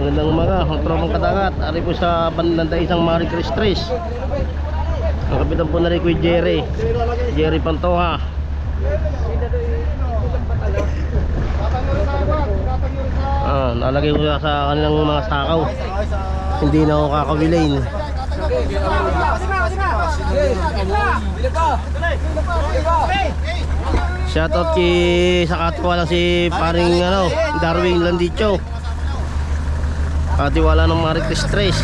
Magandang umaga, mga tropang kadagat. Ari po sa bandang isang Marie Cristres. Ang kapitan po na rin Kuya Jerry Pantoja. Nalagay ko sa kanilang mga sakaw. Hindi na ako kakawilain. Shoutout sa katiwala si paring Darwin Landicho. Katiwala ng Marie Cristres,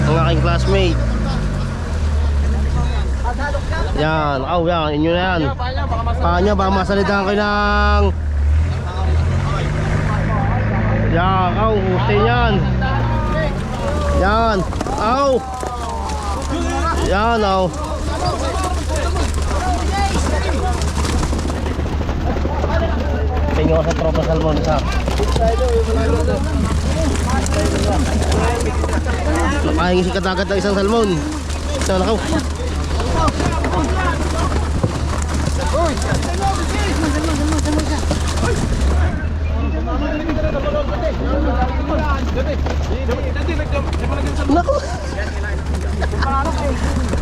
ang aking classmate. Yan, yan, inyo na yan. Paano ba masalitan kayo ng yan, hustin yan. Yan, yan, tingin ko sa tropa salmon sa nakahingi si katagat ng isang salmon. Ito nakaw. Naku.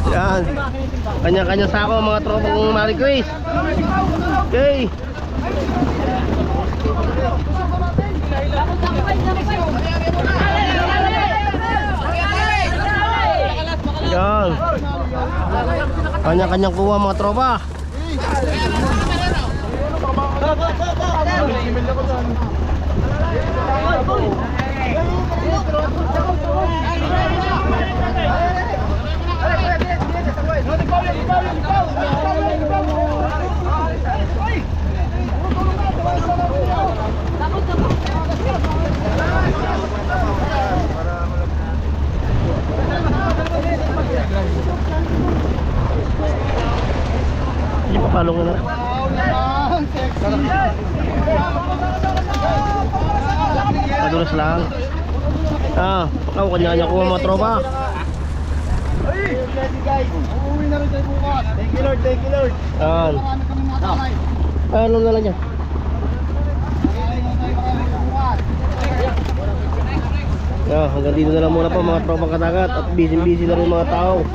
Yan, kanya-kanya sako mga tropang Marie Cris. Okay. Yan, kanya-kanyang kuha mga tropa. Palong na. Padulas lang. Kanya-kanya kuha mga tropa. Uuwi na rin tayo bukas. Thank you Lord, thank you Lord. Ano na lang yan. Hanggang dito na lang muna po mga tropang kadagat. At busy na rin mga tao.